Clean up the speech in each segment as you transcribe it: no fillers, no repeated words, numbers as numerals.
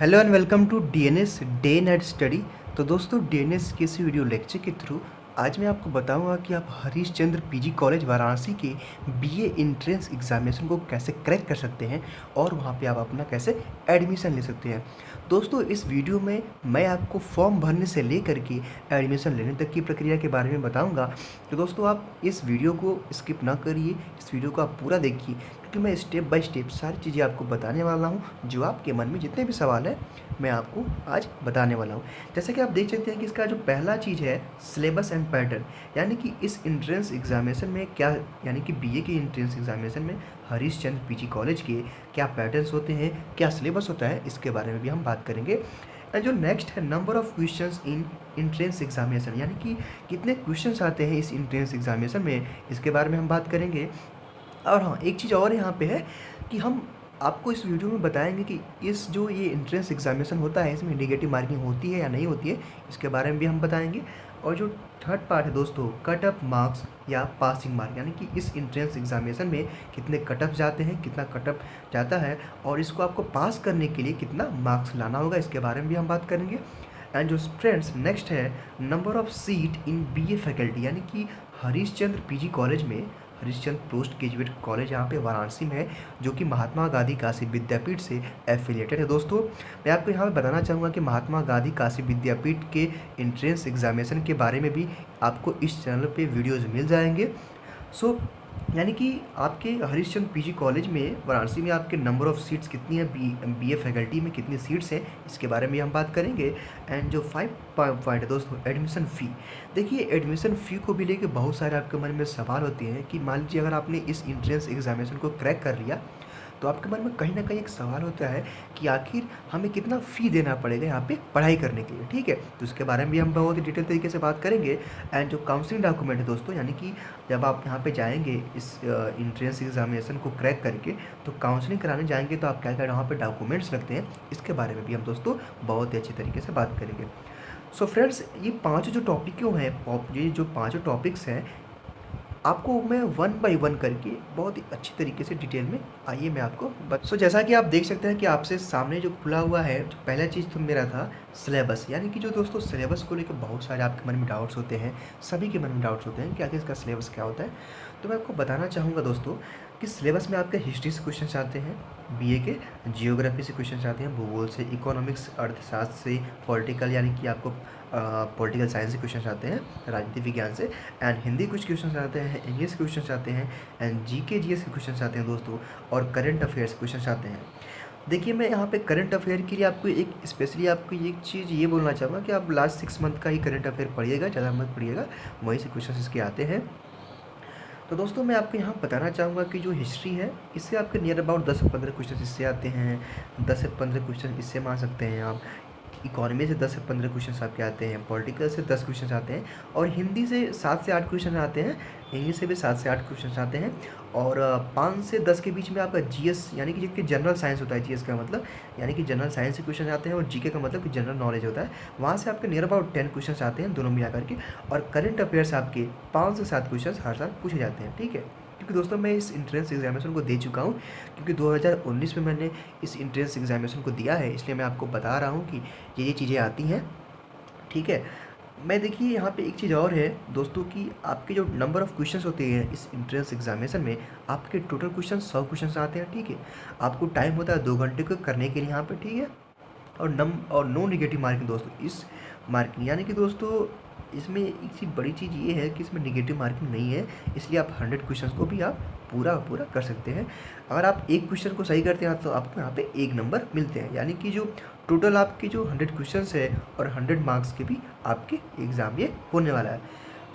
Hello and welcome to DNS day night study. तो दोस्तों DNS के इस वीडियो लेक्चर के थ्रू आज मैं आपको बताऊंगा कि आप हरीशचंद्र पीजी कॉलेज वाराणसी के बीए एंट्रेंस एग्जामिनेशन को कैसे क्रैक कर सकते हैं और वहां पे आप अपना कैसे एडमिशन ले सकते हैं। दोस्तों इस वीडियो में मैं आपको फॉर्म भरने से लेकर के एडमिशन लेने तक की प्रक्रिया के बारे में बताऊंगा। तो दोस्तों आप इस वीडियो को स्किप ना करिए, इस वीडियो को आप पूरा देखिए क्योंकि मैं स्टेप बाय स्टेप सारी चीज़ें आपको बताने वाला हूँ। जो आपके मन में जितने भी सवाल हैं मैं आपको आज बताने वाला हूँ। जैसे कि आप देख सकते हैं कि इसका जो पहला चीज़ है सिलेबस एंड पैटर्न, यानी कि इस एंट्रेंस एग्जामिनेशन में क्या, यानी कि बीए के एंट्रेंस एग्जामिनेशन में हरीशचंद्र पीजी कॉलेज के क्या पैटर्न्स होते हैं, क्या सिलेबस होता है, इसके बारे में भी हम बात करेंगे। एंड जो नेक्स्ट है number of questions in entrance examination, यानी कि कितने क्वेश्चंस आते हैं इस एंट्रेंस एग्जामिनेशन में, इसके बारे में हम बात करेंगे। और हाँ, एक चीज़ और यहाँ पे है कि हम आपको इस वीडियो में बताएंगे कि इस जो ये एंट्रेंस एग्जामिनेशन होता है इसमें नेगेटिव मार्किंग होती है या नहीं होती है, इसके बारे में भी हम बताएंगे। और जो थर्ड पार्ट है दोस्तों कट ऑफ मार्क्स या पासिंग मार्क, यानी कि इस एंट्रेंस एग्जामिनेशन में कितने कट ऑफ जाते हैं, कितना कट ऑफ जाता है और इसको आपको पास करने के लिए कितना मार्क्स लाना होगा, इसके बारे में भी हम बात करेंगे। एंड जो फ्रेंड्स नेक्स्ट है number of seat in BA faculty, यानी कि हरीशचंद्र पीजी कॉलेज में, हरिश्चंद्र पोस्ट ग्रेजुएट कॉलेज यहाँ पे वाराणसी में है, जो कि महात्मा गांधी काशी विद्यापीठ से एफिलिएटेड है। दोस्तों मैं आपको यहाँ पे बताना चाहूँगा कि महात्मा गांधी काशी विद्यापीठ के एंट्रेंस एग्जामिनेशन के बारे में भी आपको इस चैनल पे वीडियोज़ मिल जाएंगे। सो यानी कि आपके हरिश्चंद्र पीजी कॉलेज में वाराणसी में आपके नंबर ऑफ़ सीट्स कितनी है, बीए फैकल्टी में कितनी सीट्स हैं, इसके बारे में हम बात करेंगे। एंड जो 5 पॉइंट है दोस्तों एडमिशन फ़ी। देखिए एडमिशन फ़ी को भी लेके बहुत सारे आपके मन में सवाल होते हैं कि मान लीजिए अगर आपने इस एंट्रेंस एग्जामिनेशन को क्रैक कर लिया तो आपके मन में कहीं ना कहीं एक सवाल होता है कि आखिर हमें कितना फ़ी देना पड़ेगा यहाँ पे पढ़ाई करने के लिए, ठीक है। तो इसके बारे में भी हम बहुत ही डिटेल तरीके से बात करेंगे। एंड जो काउंसलिंग डॉक्यूमेंट है दोस्तों, यानी कि जब आप यहाँ पे जाएंगे इस एंट्रेंस एग्जामिनेशन को क्रैक करके तो काउंसलिंग कराने जाएंगे तो आप क्या क्या वहाँ पर डॉक्यूमेंट्स लगते हैं, इसके बारे में भी हम दोस्तों बहुत ही अच्छी तरीके से बात करेंगे। सो फ्रेंड्स ये पाँचों जो टॉपिकों हैं, ये जो पाँचों टॉपिक्स हैं आपको मैं वन बाय वन करके बहुत ही अच्छी तरीके से डिटेल में आइए मैं आपको सो जैसा कि आप देख सकते हैं कि आपसे सामने जो खुला हुआ है, जो पहला चीज़ तो मेरा था सिलेबस, यानी कि जो दोस्तों सिलेबस को लेकर बहुत सारे आपके मन में डाउट्स होते हैं, सभी के मन में डाउट्स होते हैं कि आखिर इसका सिलेबस क्या होता है। तो मैं आपको बताना चाहूँगा दोस्तों कि सिलेबस में आपके हिस्ट्री से क्वेश्चन आते हैं, बीए के जियोग्राफी से क्वेश्चन आते हैं, भूगोल से, इकोनॉमिक्स अर्थशास्त्र से, पॉलिटिकल यानी कि आपको पॉलिटिकल साइंस से क्वेश्चन आते हैं, राजनीति विज्ञान से, एंड हिंदी कुछ क्वेश्चन आते हैं, इंग्लिश के क्वेश्चन आते हैं, एंड जीके जीएस के क्वेश्चन आते हैं दोस्तों, और करंट अफेयर्स क्वेश्चन आते हैं। देखिए मैं यहाँ पे करंट अफेयर के लिए आपको एक स्पेशली आपको एक चीज़ ये बोलना चाहूँगा कि आप लास्ट 6 मंथ का ही करंट अफेयर पढ़िएगा, ज़्यादा मत पढ़िएगा, वहीं से क्वेश्चन इसके आते हैं। तो दोस्तों मैं आपको यहाँ बताना चाहूँगा कि जो हिस्ट्री है इससे आपके नियर अबाउट 10 से 15 क्वेश्चन इससे आते हैं, 10 से 15 क्वेश्चन इससे मान सकते हैं आप। इकोनॉमी से 10 से 15 क्वेश्चन आपके आते हैं, पॉलिटिकल से 10 क्वेश्चन आते हैं, और हिंदी से 7 से 8 क्वेश्चन आते हैं, इंग्लिश से भी 7 से 8 क्वेश्चन आते हैं, और 5 से 10 के बीच में आपका जीएस यानी कि जिसके जनरल साइंस होता है, जीएस का मतलब यानी कि जनरल साइंस से क्वेश्चन आते हैं, और जीके का मतलब कि जनरल नॉलेज होता है, वहाँ से आपके नियर अबाउट 10 क्वेश्चन आते हैं दोनों मिला करके, और करंट अफेयर्स आपके 5 से 7 क्वेश्चन हर साल पूछे जाते हैं, ठीक है। क्योंकि दोस्तों मैं इस एंट्रेंस एग्जामिनेशन को दे चुका हूँ, क्योंकि 2019 में मैंने इस एंट्रेंस एग्जामिनेशन को दिया है, इसलिए मैं आपको बता रहा हूँ कि ये चीज़ें आती हैं, ठीक है। मैं देखिए यहाँ पे एक चीज़ और है दोस्तों कि आपके जो नंबर ऑफ़ क्वेश्चंस होते हैं इस एंट्रेंस एग्जामिनेशन में, आपके टोटल क्वेश्चन 100 क्वेश्चन आते हैं, ठीक है। आपको टाइम होता है 2 घंटे को करने के लिए यहाँ पे, ठीक है। और नो नेगेटिव मार्किंग दोस्तों, इस मार्किंग यानी कि दोस्तों इसमें एक चीज़ बड़ी चीज़ ये है कि इसमें नेगेटिव मार्किंग नहीं है, इसलिए आप 100 क्वेश्चन को भी आप पूरा कर सकते हैं। अगर आप एक क्वेश्चन को सही करते हैं तो आपको यहाँ पे 1 नंबर मिलते हैं, यानी कि जो टोटल आपके जो 100 क्वेश्चन है और 100 मार्क्स के भी आपके एग्ज़ाम ये होने वाला है।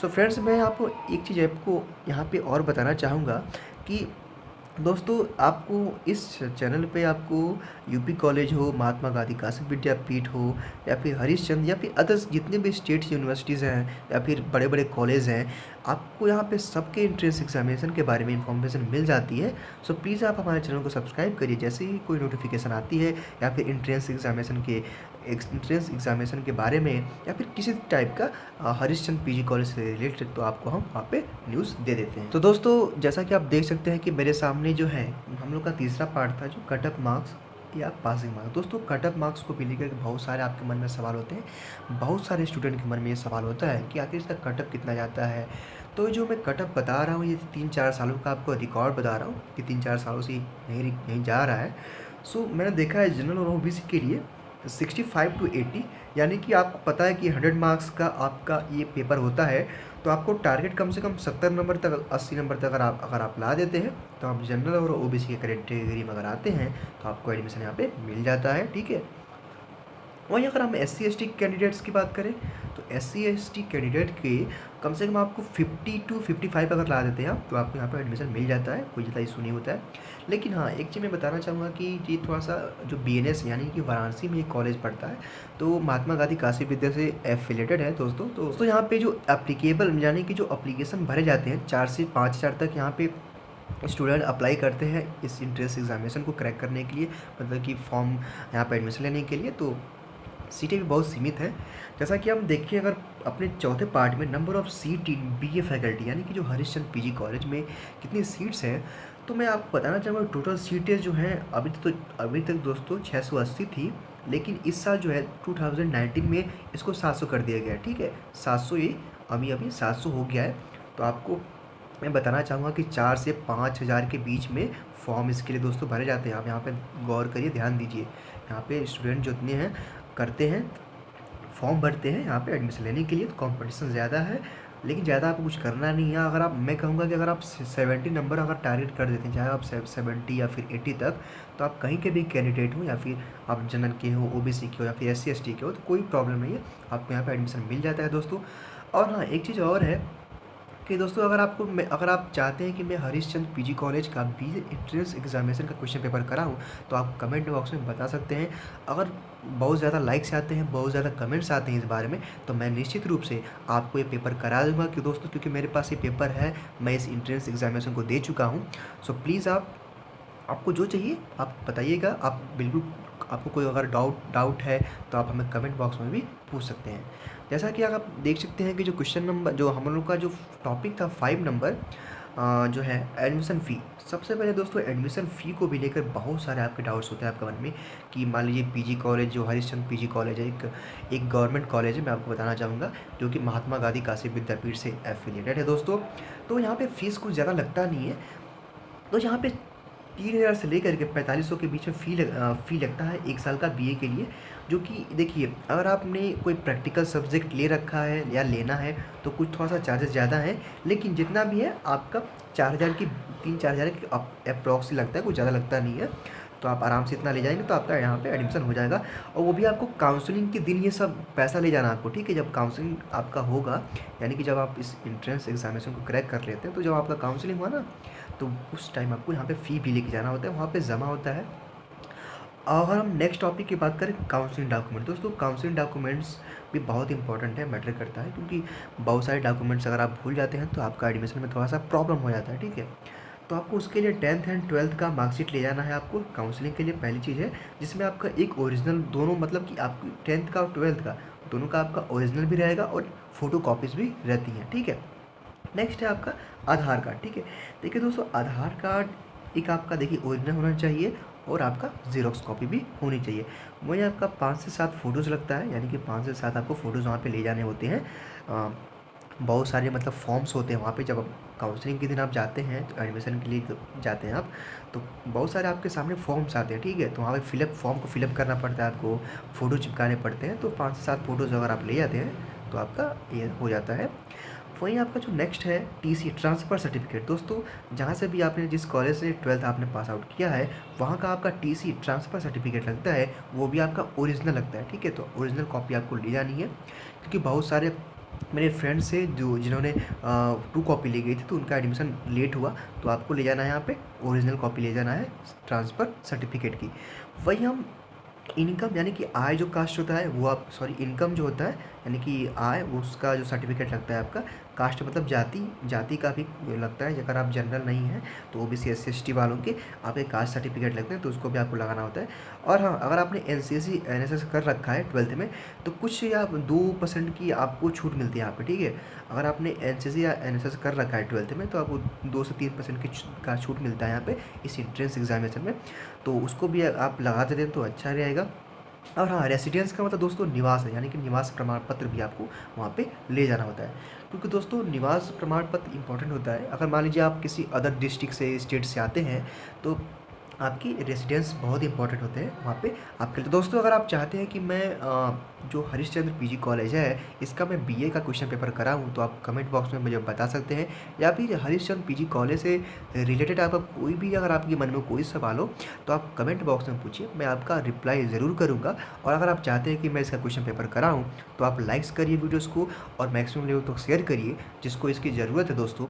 सो फ्रेंड्स मैं आपको एक चीज़ आपको यहाँ पे और बताना चाहूँगा कि दोस्तों आपको इस चैनल पे आपको यूपी कॉलेज हो, महात्मा गांधी काशी विद्यापीठ हो, या फिर हरिश्चंद्र, या फिर अदर्स जितने भी स्टेट यूनिवर्सिटीज़ हैं या फिर बड़े बड़े कॉलेज हैं, आपको यहाँ पे सबके एंट्रेंस एग्जामिनेशन के बारे में इंफॉर्मेशन मिल जाती है। सो प्लीज़ आप हमारे चैनल को सब्सक्राइब करिए, जैसे ही कोई नोटिफिकेशन आती है या फिर एंट्रेंस एग्जामिनेशन के बारे में या फिर किसी टाइप का हरिश्चंद्र पीजी कॉलेज से रिलेटेड, तो आपको हम वहाँ पे न्यूज़ दे देते हैं। तो दोस्तों जैसा कि आप देख सकते हैं कि मेरे सामने जो है हम लोग का तीसरा पार्ट था जो कट ऑफ मार्क्स या पासिंग मार्क्स। दोस्तों कट ऑफ मार्क्स को भी लेकर बहुत सारे आपके मन में सवाल होते हैं, बहुत सारे स्टूडेंट के मन में ये सवाल होता है कि आखिर इसका कट ऑफ कितना जाता है। तो जो मैं कट ऑफ बता रहा हूँ ये 3-4 सालों का आपको रिकॉर्ड बता रहा हूँ कि 3-4 सालों से यहीं जा रहा है। सो मैंने देखा है जनरल और ओबीसी के लिए 65 to 80, यानी कि आपको पता है कि 100 मार्क्स का आपका ये पेपर होता है, तो आपको टारगेट कम से कम 70 नंबर तक, 80 नंबर तक अगर आप ला देते हैं तो आप जनरल और ओबीसी के कैटेगरी में अगर आते हैं तो आपको एडमिशन यहाँ पे मिल जाता है, ठीक है। वहीं अगर हम SC/ST कैंडिडेट्स की बात करें तो SC/ST कैंडिडेट के कम से कम आपको 50 to 55 अगर ला देते हैं आप तो आपको यहाँ पर एडमिशन मिल जाता है, कोई ज़्यादा इशू नहीं होता है। लेकिन हाँ, एक चीज़ मैं बताना चाहूँगा कि ये थोड़ा सा जो BNS यानी कि वाराणसी में एक कॉलेज पड़ता है, तो महात्मा गांधी काशी विद्या से एफिलेटेड है दोस्तों यहाँ पे जो एप्लीकेबल यानी कि जो अप्लीकेशन भरे जाते हैं 4 से 5 हज़ार तक यहाँ पे स्टूडेंट अप्लाई करते हैं इस इंट्रेंस एग्जामिनेशन को क्रैक करने के लिए, मतलब कि फॉर्म यहाँ पर एडमिशन लेने के लिए। तो सीटें भी बहुत सीमित हैं। जैसा कि हम देखिए अगर अपने चौथे पार्ट में number of seat in BA faculty यानी कि जो हरिश्चंद्र PG कॉलेज में कितनी सीट्स हैं, तो मैं आपको बताना चाहूँगा टोटल सीटें जो हैं अभी तक दोस्तों 680 थी, लेकिन इस साल जो है 2019 में इसको 700 कर दिया गया है, ठीक है। 700 ये अभी 700 हो गया है। तो आपको मैं बताना चाहूँगा कि 4 से 5 हज़ार के बीच में फॉर्म इसके लिए दोस्तों भरे जाते हैं। आप यहाँ पे गौर करिए, ध्यान दीजिए, यहाँ पे स्टूडेंट जो इतने हैं करते हैं, फॉर्म भरते हैं यहाँ पे एडमिशन लेने के लिए। तो कंपटीशन ज़्यादा है, लेकिन ज़्यादा आपको कुछ करना नहीं है। अगर आप, मैं कहूँगा कि अगर आप 70 नंबर अगर टारगेट कर देते हैं, चाहे आप 70 या फिर 80 तक, तो आप कहीं के भी कैंडिडेट हो, या फिर आप जनरल के हो, OBC के हो, या फिर SC/ST के हो, तो कोई प्रॉब्लम नहीं है, आपको यहाँ पर एडमिशन मिल जाता है दोस्तों। और हाँ, एक चीज़ और है कि दोस्तों अगर आप चाहते हैं कि मैं हरिश्चंद्र PG कॉलेज का BA एंट्रेंस एग्जामिनेशन का क्वेश्चन पेपर कराऊं, तो आप कमेंट बॉक्स में बता सकते हैं। अगर बहुत ज़्यादा लाइक्स आते हैं, बहुत ज़्यादा कमेंट्स आते हैं इस बारे में, तो मैं निश्चित रूप से आपको ये पेपर करा दूँगा कि दोस्तों, क्योंकि मेरे पास ये पेपर है, मैं इस एंट्रेंस एग्जामिनेशन को दे चुका हूँ। सो प्लीज़ आपको जो चाहिए आप बताइएगा। आप बिल्कुल, आपको कोई अगर डाउट है तो आप हमें कमेंट बॉक्स में भी पूछ सकते हैं। जैसा कि आप देख सकते हैं कि जो क्वेश्चन नंबर, जो हम लोग का जो टॉपिक था 5 नंबर जो है एडमिशन फ़ी। सबसे पहले दोस्तों एडमिशन फ़ी को भी लेकर बहुत सारे आपके डाउट्स होते हैं आपके मन में कि मान लीजिए PG कॉलेज, जो हरिश्चंद्र PG कॉलेज है, एक गवर्नमेंट कॉलेज है, मैं आपको बताना चाहूँगा, जो कि महात्मा गांधी काशी विद्यापीठ से एफिलिएटेड है दोस्तों। तो यहाँ पे फ़ीस कुछ ज़्यादा लगता नहीं है। तो यहाँ पे 3000 से लेकर के 4500 के बीच में फ़ी लगता है 1 साल का BA के लिए। जो कि देखिए, अगर आपने कोई प्रैक्टिकल सब्जेक्ट ले रखा है या लेना है तो कुछ थोड़ा सा चार्जेस ज़्यादा है, लेकिन जितना भी है आपका 4000 की 3-4 हज़ार की अप्रॉक्स लगता है, कुछ ज़्यादा लगता नहीं है। तो आप आराम से इतना ले जाएंगे तो आपका यहाँ पे एडमिशन हो जाएगा। और वो भी आपको काउंसलिंग के दिन ये सब पैसा ले जाना आपको, ठीक है। जब काउंसलिंग आपका होगा, यानी कि जब आप इस एंट्रेंस एग्जामिनेशन को क्रैक कर लेते हैं, तो जब आपका काउंसलिंग हुआ ना, तो उस टाइम आपको यहाँ पे फ़ी भी लेके जाना होता है, वहाँ पे जमा होता है। अगर हम नेक्स्ट टॉपिक की बात करें, काउंसलिंग डॉक्यूमेंट। दोस्तों काउंसलिंग डॉक्यूमेंट्स भी बहुत इंपॉर्टेंट है, मैटर करता है, क्योंकि बहुत सारे डॉक्यूमेंट्स अगर आप भूल जाते हैं तो आपका एडमिशन में थोड़ा सा प्रॉब्लम हो जाता है, ठीक है। तो आपको उसके लिए 10th एंड 12th का मार्कशीट ले जाना है आपको काउंसलिंग के लिए, पहली चीज़ है, जिसमें आपका एक ओरिजिनल, दोनों, मतलब कि आपकी 10th का और 12th का दोनों का आपका ओरिजिनल भी रहेगा और फ़ोटो कॉपीज़ भी रहती हैं, ठीक है। नेक्स्ट है आपका आधार कार्ड, ठीक है। देखिए दोस्तों, आधार कार्ड एक आपका देखिए ओरिजिनल होना चाहिए और आपका ज़ेरॉक्स कॉपी भी होनी चाहिए। वहीं आपका 5 से 7 फ़ोटोज़ लगता है, यानी कि 5 से 7 आपको फ़ोटोज़ वहाँ पे ले जाने होते हैं। बहुत सारे मतलब फॉर्म्स होते हैं वहाँ पे, जब काउंसलिंग के दिन आप जाते हैं तो एडमिशन के लिए जाते हैं आप, तो बहुत सारे आपके सामने फॉर्म्स आते हैं, ठीक है। तो वहाँ पे फॉर्म को फिलअप करना पड़ता है, आपको फ़ोटो चिपकाने पड़ते हैं। तो 5 से 7 फ़ोटोज़ अगर आप ले जाते हैं तो आपका ये हो जाता है। वहीं आपका जो नेक्स्ट है TC, ट्रांसफ़र सर्टिफिकेट। दोस्तों जहाँ से भी आपने, जिस कॉलेज से 12th आपने पास आउट किया है, वहाँ का आपका TC, ट्रांसफ़र सर्टिफिकेट लगता है, वो भी आपका ओरिजिनल लगता है, ठीक है। तो ओरिजिनल कॉपी आपको ले जानी है, क्योंकि बहुत सारे मेरे फ्रेंड्स से जिन्होंने 2 कॉपी ले गई थी, तो उनका एडमिशन लेट हुआ। तो आपको ले जाना है यहाँ पे ओरिजिनल कॉपी ले जाना है ट्रांसफ़र सर्टिफिकेट की। वही हम इनकम, यानी कि आय जो कास्ट होता है वो, आप इनकम जो होता है, यानी कि आय, वो उसका जो सर्टिफिकेट लगता है आपका, कास्ट मतलब जाति, जाति का भी लगता है। अगर आप जनरल नहीं हैं तो ओबीसी SC ST वालों के आपके कास्ट सर्टिफिकेट लगते हैं, तो उसको भी आपको लगाना होता है। और हाँ, अगर आपने NCSE NSS कर रखा है 12th में तो कुछ या 2% की आपको छूट मिलती है यहाँ पे, ठीक है। अगर आपने NCSE या NSS कर रखा है 12th में तो आपको 2 से 3% का छूट मिलता है यहाँ पे इस एंट्रेंस एग्जामिनेशन में, तो उसको भी आप लगा देते तो अच्छा रहेगा। और हाँ, रेसिडेंस का मतलब दोस्तों निवास है, यानी कि निवास प्रमाण पत्र भी आपको वहाँ पे ले जाना होता है, क्योंकि दोस्तों निवास प्रमाण पत्र इंपॉर्टेंट होता है। अगर मान लीजिए आप किसी अदर डिस्ट्रिक्ट से, स्टेट से आते हैं तो आपकी रेसिडेंस बहुत इंपॉर्टेंट होते हैं वहाँ पे आपके लिए। तो दोस्तों अगर आप चाहते हैं कि मैं जो हरिश्चंद्र PG कॉलेज है इसका मैं BA का क्वेश्चन पेपर कराऊँ तो आप कमेंट बॉक्स में मुझे बता सकते हैं, या फिर हरिश्चंद्र PG कॉलेज से रिलेटेड आपका कोई भी, अगर आपके मन में कोई सवाल हो तो आप कमेंट बॉक्स में पूछिए, मैं आपका रिप्लाई ज़रूर करूँगा। और अगर आप चाहते हैं कि मैं इसका क्वेश्चन पेपर कराऊँ तो आप लाइक्स करिए वीडियोज़ को और मैक्सिमम लोगों तक शेयर करिए जिसको इसकी ज़रूरत है दोस्तों।